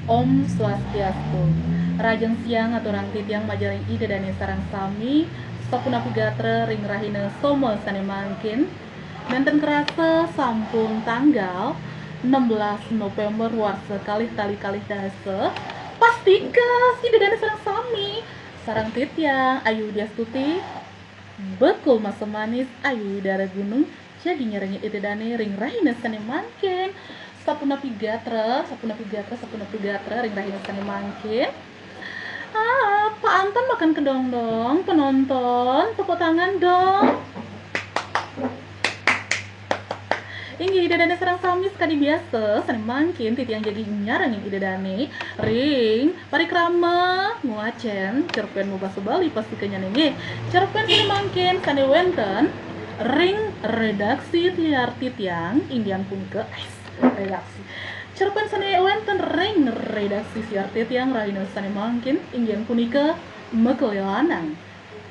Om Swastiastu. Rajeng siang aturang titiang majaring ide dan sarang sami sapuna pigatre ring rahina somo sane mangkin benten kerasa sampun tanggal 16 November warsa kalih dase pastika ide dan sarang sami sarang titiang Ayu Diastuti bekul masa manis ayu udara gunung jadi nyerengit ide dane ring rahina sane mangkin sapuna pigatra ring rahina sane mangkin. Pak Anton makan kedong dong, penonton, tepuk tangan dong. Inggi ide dane serang sami sekali biasa, sane mangkin titi yang jadi nyarang ide dane ring parikrama nguacen cerpen mau bahasa Bali pasti kenyanenge cerpen sane mangkin sane wenten ring redaksi tiar titiang Indian pun ke redaksi cerpen sane wenten ring redaksi siar titiang rahina sane mangkin Indian punika mekelelanang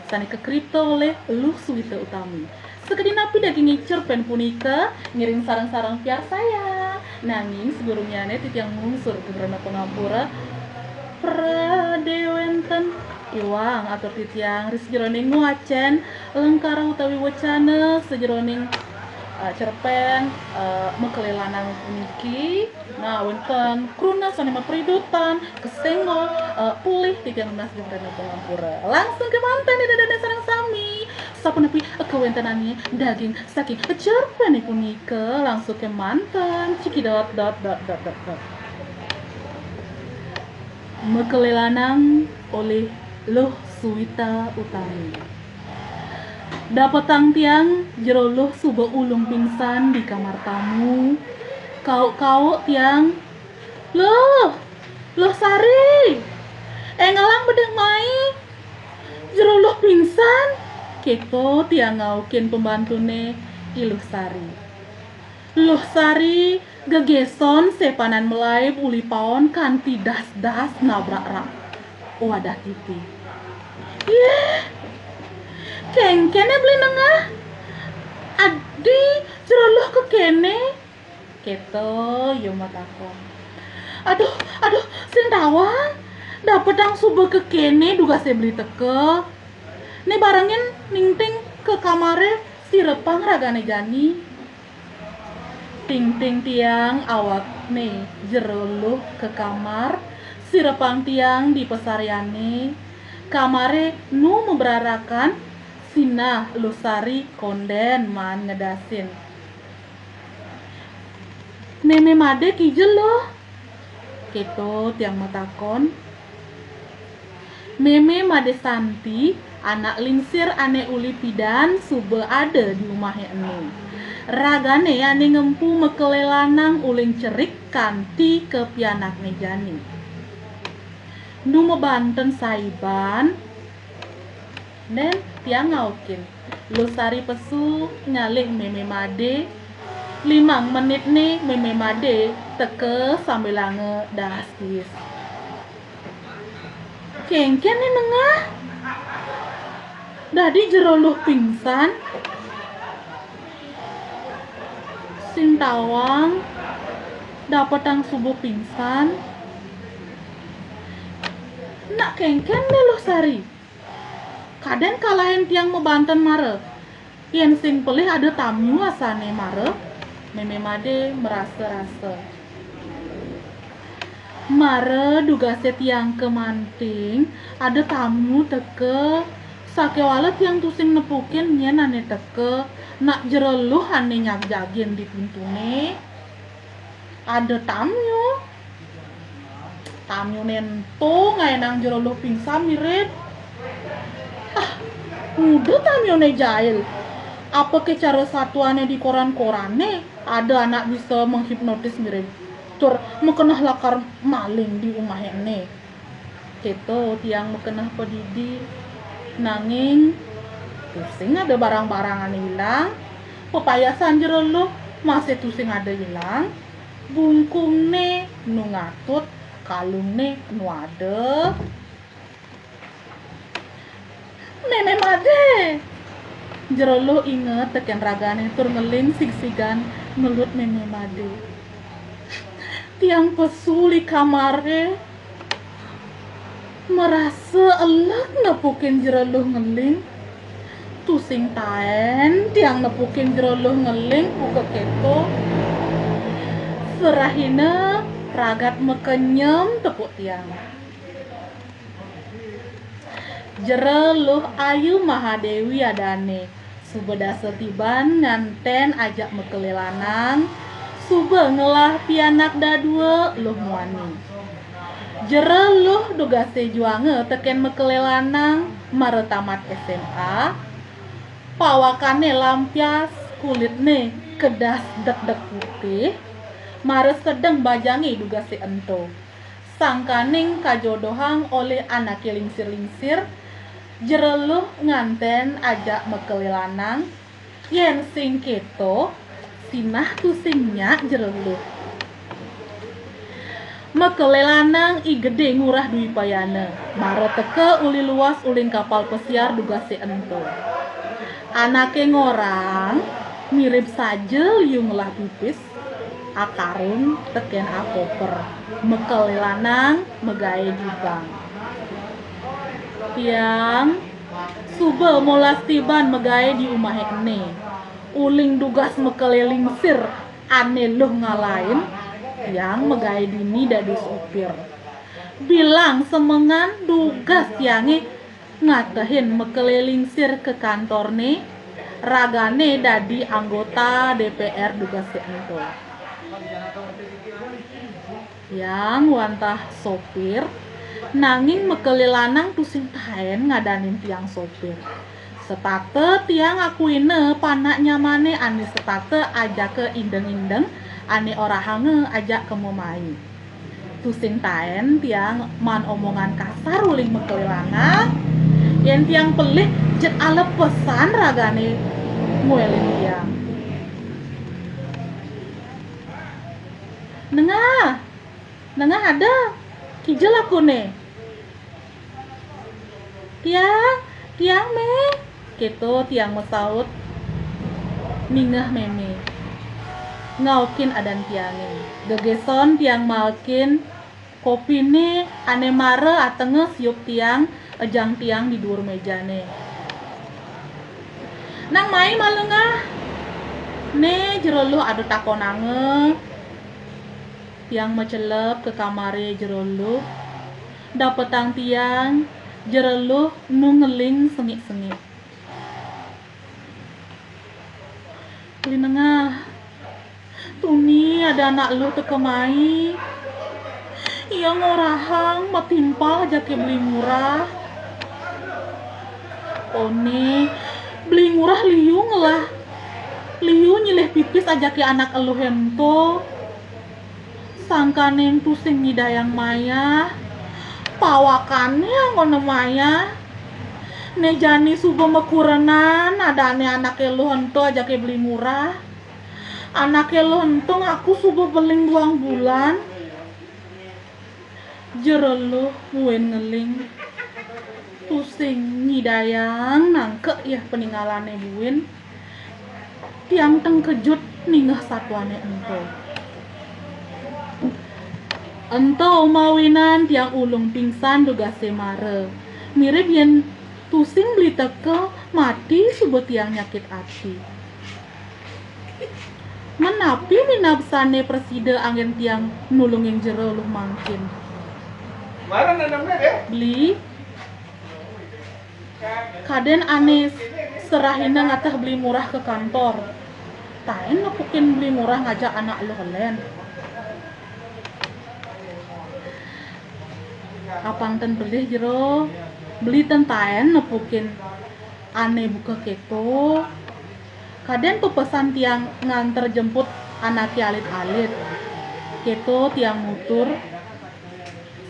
sane kekripto oleh Luh Suwita Utami. Sekedi napi daging cerpen punika ngiring sarang-sarang piar saya. Nanging sebelumnya titi yang ngungsur ke Grana Pengapura pradewenten iwang atau titiang ris jeroning nguacen lengkara utawi wacana sejeroning cerpen mekelelanang puniki nah wenten kruna sanema peridutan kesenggol pulih tiga belas di Grana Pengapura langsung ke mantan di dada sarang sami sapunapi kewentenannya daging saking cerpen punika langsung ke mantan cikidot dot mekelelanang oleh Luh Suwita Utami. Dapetang tiang jero Luh suba ulung pingsan di kamar tamu. Kau tiang, Luh Sari, ngalang bedeng mai, jero Luh pingsan. Keto tiang ngaukin pembantune Iluh Sari. Luh Sari gegeson sepanan melai uli paon kanti das nabrak rak wadah titi. Kengkene beli nengah adi jeroloh ke kene keto yo matakon aduh sing tawang dapet ang subuh ke kene duga saya beli teke nih barangin ningting ke kamare si repang ragane jani ting tiang awak nih jeroloh ke kamar si repang tiang di pesariane kamare nu memberarakan Sina Lusari konden man ngedasin meme made kijel loh keto tiang matakon meme made Santi anak lingsir ane uli pidan sube ada di rumahnya ene ragane ane ngempu mekelelanang uling cerik kanti ke pianak nejani nu mebanten saiban dan tiang ngaukin Lusari pesu nyalih meme made 5 menit nih meme made teke sambil lange dasis kengken nih nengah dadi jeroluh pingsan sing tawang dapetang subuh pingsan nak kengken nih Lusari kaden kalahin tiang mebanten mare yen sing pelih ada tamu asane mare meme made merasa-rasa mare duga tiang kemanting ada tamu teke sakewala tiang tusing nepukin nyen ane teke nak jereluh ane nyak jagin di pintune ada tamu nento ngaenang jereluh pingsan mirip udah tamione jahil apa ke cara satuannya di koran-korannya ada anak bisa menghipnotis mirip tur mekenah lakar maling di rumah ini gitu tiang mekenah pedidi nanging tusing ada barang-barangan hilang pepayasan jeroloh masih tusing ada hilang bungkung ne nu ngatut kalung ne nu ada meme made jeroloh inget teken ragane tur ngeling sig-sigan melut meme made tiang pesuli kamare merasa elak nepukin jereluh ngeling tusing taen tiang nepukin jereluh ngeling buka keto serahina ragat mekenyem tepuk tiang jereluh ayu Mahadewi adane subeda setiban nganten ajak mekelelanang sube ngelah pianak dadua luh muani jereluh dugase juange teken mekelelanang maretamat SMA pawakane lampias kulitne kedas dek-dek putih mares kedeng bajangi dugase ento sangkaning kajodohang oleh anak lingsir-lingsir jereluh nganten ajak mekelelanang yen sing keto sinah tusingnya jereluh mekelelanang i gede ngurah dui payana maro teke uli luas ulin kapal pesiar dugase ento anake ngorang mirip saja liu ngelah pipis akarun teken akoper mekelelanang megae jubang tiang sube molas tiban megae di umah ene uling dugas mekeliling sir ane luh ngalain tiang megae dini dadu sopir bilang semengan dugas tiange ngatahin mekeliling sir ke kantorne ragane dadi anggota DPR dugas ento yang wantah sopir nanging mekelilanang tusing taen ngadanin tiang sopir setate tiang akuine panak nyamane ane setate ajak ke indeng-indeng ane ora hange ajak ke memai tusing taen tiang man omongan kasar uling mekelilanang yen tiang pelih jet ale pesan ragane nguelin tiang nengah ada kijel aku nih tiang me gitu tiang mesaut mingah meme ngaukin adan tiange gegeson tiang malkin kopi nih ane mare atenge siup tiang ejang tiang di dhuwur mejane nang mai malengah ne jereluh adu takonange tiang mecelep ke kamare jereluh dapetang tiang jereluh nu ngeling sengit-sengit linengah tuni ada anak lu tekemai iya ngorahang matimpal jake beli murah one beli murah liu ngelah liu nyileh pipis ajake anak elu hento sangkaning tusing nyidayang maya pawakannya ngono maya nejani subuh mekurenan ada ane anak elu hento ajake beli murah anak elu hento aku subuh beling buang bulan jereluh muen ngeling pusing nyidayang nangke ya peninggalane buin tiang teng kejut ninggah satuane ento mawinan tiang ulung pingsan dugase mare mirip yen tusing beli teke mati subuh tiang nyakit hati menapi minabsane preside angin tiang nulungin jereluh mangkin beli kaden anis serahina ngatah beli murah ke kantor tain nepukin beli murah ngajak anak lu helen apang ten beli jero beli ten tain nepukin ane buka keto kaden pepesan tiang nganter jemput anak alit-alit keto tiang mutur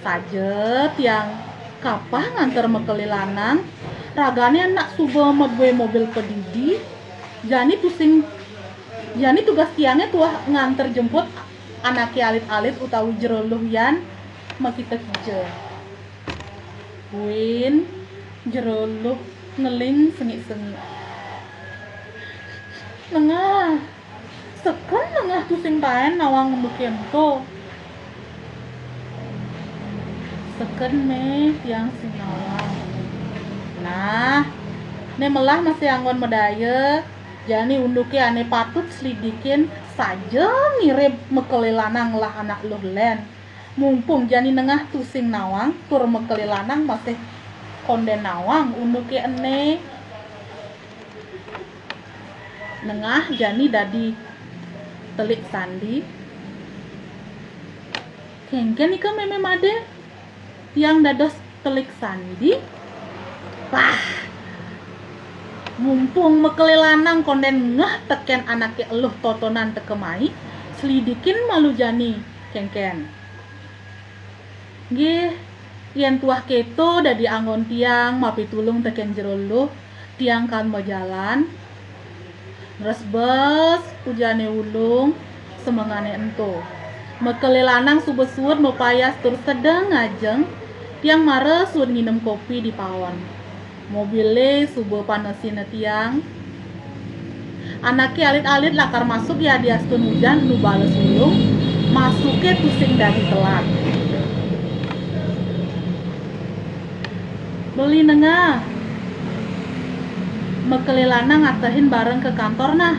saja tiang kapah nganter mekelilanang ragane anak subuh medwe mobil pedidi jani tugas tiangnya tuah nganter jemput anak alit-alit utawi jereluh yan makita kije win jereluh ngeling sengit-sengit nengah sekan nengah tusing taen nawang mbuken to seken me tiang sinawang. Nah, ne melah masih anggon medaya, jani unduke ane patut selidikin saja mirip mekele lanang lah anak luh len. Mumpung jani nengah tusing nawang, tur mekele lanang masih konden nawang unduke ene nengah jani dadi telik sandi. Kengken ika meme made tiang dados telik sandi. Wah, mumpung mekele lanang konden ngeh teken anake eluh totonan tekemai, selidikin malu jani kengken. Nggih, yen tuah keto dadi anggon tiang mapitulung teken jero luh, tiang kan mau jalan. Resbes ujane ulung semengane ento. Mekele lanang subuh-subuh mepayas tur sedeng ngajeng, tiang mare suud nginem kopi di pawon. Mobile subuh panesin tiang. Anake alit-alit lakar masuk ya diastun hujan nu bales ulung, masuke tusing dari telat. Beli nengah. Mekele lanang ngatahin bareng ke kantor nah.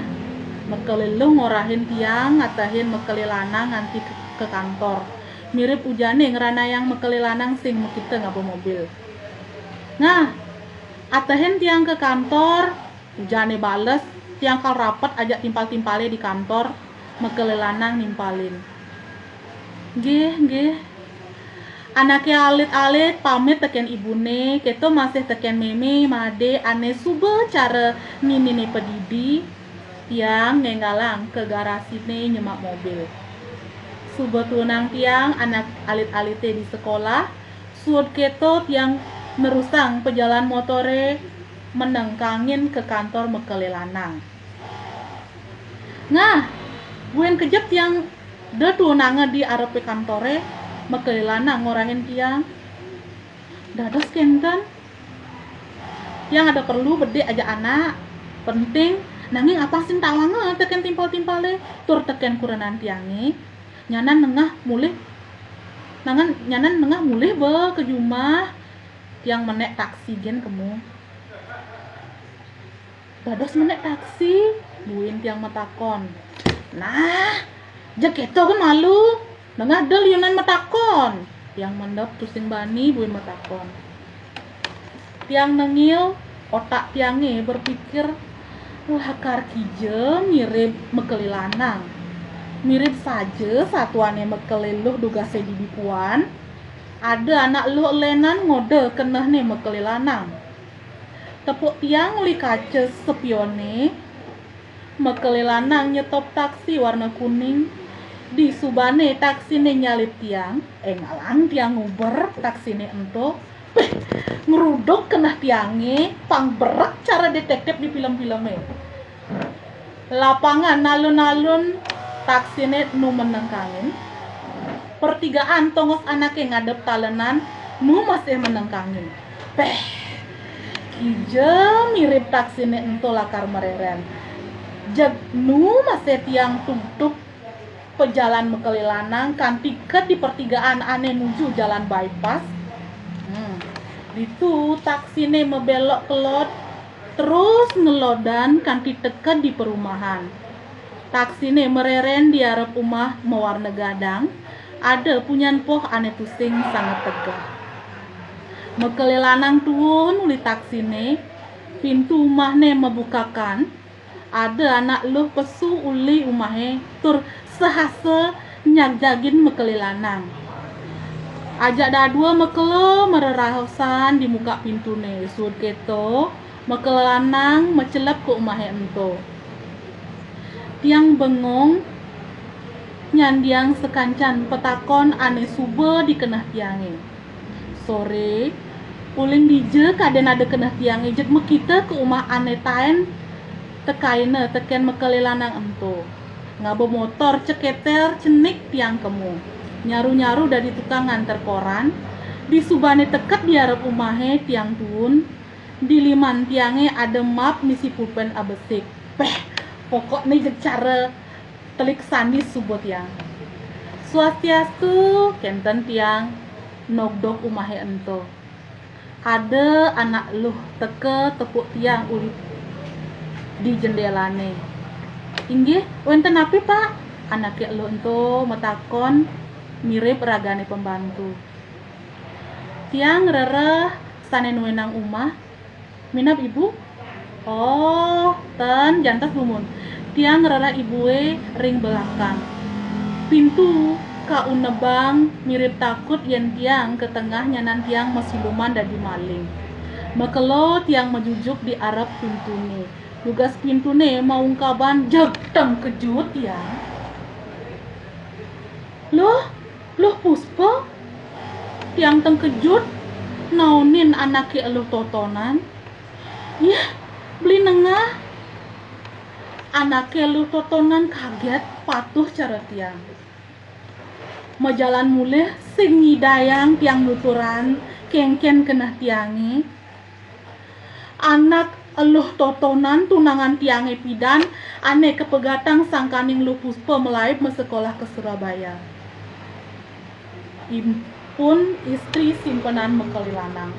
Mekele lu ngorahin tiang ngatahin mekele lanang nganti ke kantor. Mirip ujane ngerana yang mekele lanang sing mekite ngapa mobil. Nah, atahin tiang ke kantor, ujane bales, tiang kal rapet ajak timpal-timpale di kantor, mekele lanang nimpalin. Nggih. Anake alit-alit pamit teken ibune, keto masih teken meme made ane sube cara ninine pedidi, tiang nenggalang ke garasine nyemak mobil. Sube tunang tiang anak alit-alite di sekolah, suud keto tiang nerusang pejalan motore menengkangin ke kantor mekele lanang. Nah, buen kejep tiang de tunange di arepe kantore mekele lanang ngorahin tiang. Dados kenten. Tiang ada perlu bede aja anak. Penting nanging apa sing tawange teken timpal-timpale tur teken kurenan tiange. Nyanan nengah mulih be ke jumah. Tiang menek taksi gen kemu. Dados menek taksi, buin tiang metakon. Nah, jaketo kan malu. Nengah del yunan metakon. Tiang mendap tusing bani buin metakon. Tiang nengil, otak tiange berpikir lakar kije mirip mekele lanang. Mirip saja satuane mekele luh dugase di bipuan. Ada anak luh lenan ngode keneh ne mekele lanang. Tepuk tiang li kaca sepione. Mekele lanang nyetop taksi warna kuning. Di subane taksine nyalip tiang, ngalang tiang nguber taksine ento. Ngeruduk kenah tiange, pang berak cara detektif di film-filmnya. Lapangan nalun-nalun taksine nu menengkangin. Pertigaan tongos anake ngadep talenan nu masih menengkangin. Kije mirip taksine ento lakar mereren. Jag nu masih tiang tutup pejalan mekele lanang kan tiket di pertigaan ane nuju jalan bypass. Itu taksine mebelok kelot terus ngelodan kan titeket di perumahan. Taksine mereren di arep umah mewarna gadang. Ada punyan poh ane tusing sangat tegah. Mekele lanang tuun uli taksine, pintu umahne mebukakan. Ada anak luh pesu uli umahe tur sehase nyagjagin mekele lanang. Ajak dadua mekele mererahosan di muka pintune. Suud keto mekele lanang mecelep ke umahe ento. Tiang bengong nyandiang sekancan petakon ane sube di kenah tiange. Sore uling dije kaden ada kenah tiange jek mekite ke umah ane taen tekaine teken mekele lanang ento. Ngabo motor ceketer cenik tiang kemu. Nyaru-nyaru dari tukang nganter koran. Di subane teket di arep umahe tiang tuun. Di liman tiange ada map misi pulpen abesik. Pokok nih cara telik sandi subuh tiang. Swastiastu kenten tiang. nogdok umahe ento. Ada anak luh teke tepuk tiang ulip di jendelane. Inggih, wenten api pak? Anak luh ento metakon mirip ragane pembantu. Tiang rereh sanen wenang umah. Minap ibu? Oh, ten jantas lumun. Tiang rereh ibue ring belakang. Pintu ka unebang mirip takut yen tiang ke tengah nyanan tiang masiluman dadi maling. Makelo tiang mejujuk di arep pintune. Tugas pintune mau ungkaban jeteng kejut tiang. Loh Puspa? Tiang teng kejut naonin anake eluh totonan. Yah, beli nengah. Anake eluh totonan kaget patuh cara tiang. Majalan mulih sing ngidayang tiang nuturan kengken kenah tiange. Anak eluh totonan tunangan tiange pidan ane kepegatang sangkaning Lu Puspa melaib mesekolah ke Surabaya. Impun istri simpenan mekeli lanang.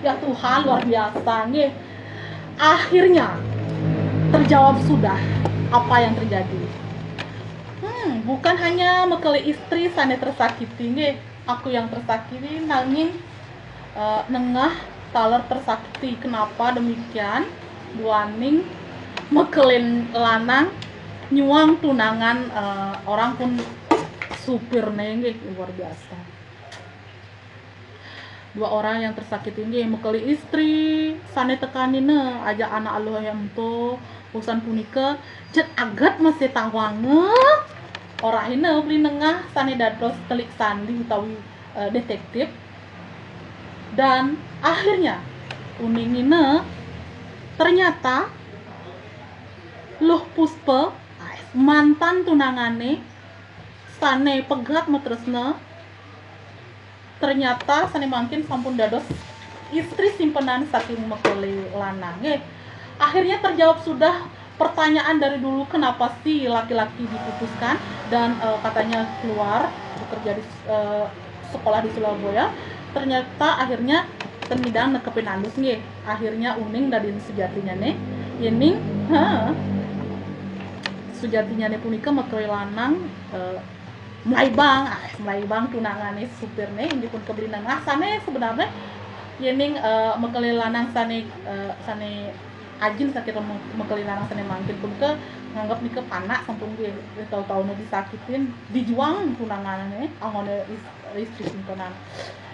Ya Tuhan, luar biasa nggih. Akhirnya terjawab sudah apa yang terjadi. Bukan hanya mekeli istri sane tersakiti nggih. Aku yang tersakiti nanging nengah taler tersakiti. Kenapa demikian? Duaning mekelin lanang nyuang tunangan orang pun supir nggih, luar biasa. Dua orang yang tersakiti nggih mekeli istri sane tekanine aja anak aloh yang to urusan punika jet agat masih tawange orang ini beli nengah sane dados telik sandi utawi detektif. Dan akhirnya uning ini ternyata Luh Puspa mantan tunangane sane pegat metresna ternyata sane mangkin sampun dados istri simpenan saking mekeli lanang. Akhirnya terjawab sudah pertanyaan dari dulu kenapa sih laki-laki diputuskan dan katanya keluar bekerja di sekolah di Surabaya. Ternyata akhirnya tenidang nekepin andus nggih. Akhirnya uning dari sejatinya nih yening sejatinya nih punika mekeli lanang melaibang tunangane supirne inggih pun kebeli nengah sane sebenarnya yening mekeli lanang sane ajin sakira mekeli lanang sane mangkin pun ke nganggap nika panak sampun ge tau-tau disakitin dijuang tunangane angone istri simpenan.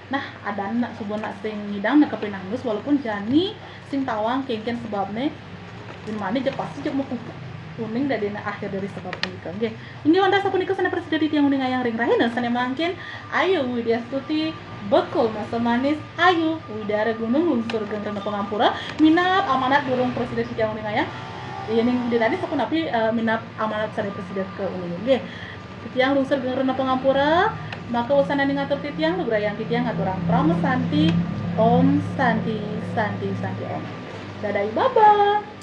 Nah ada anak subana sing ngidang nekepin andus walaupun jani sing tawang kengken sebabne dimana je pasti je mau kuning dari akhir dari sebab punika nggih. Inggih wonten sapunika sane presiden tiang uning ayang ring rahina sane mangkin ayu Widya Stuti bekul masa manis ayu widara gunung lunsur gengrena pengampura minat amanat durung presiden tiang uning ayang yening di tadi sapunapi minat amanat sane presiden ke uning nggih. Tiang lunsur gengrena pengampura maka usana ngatur titiang nugrayang titiang ngaturang pramesanti om santi om. Dadah bye-bye.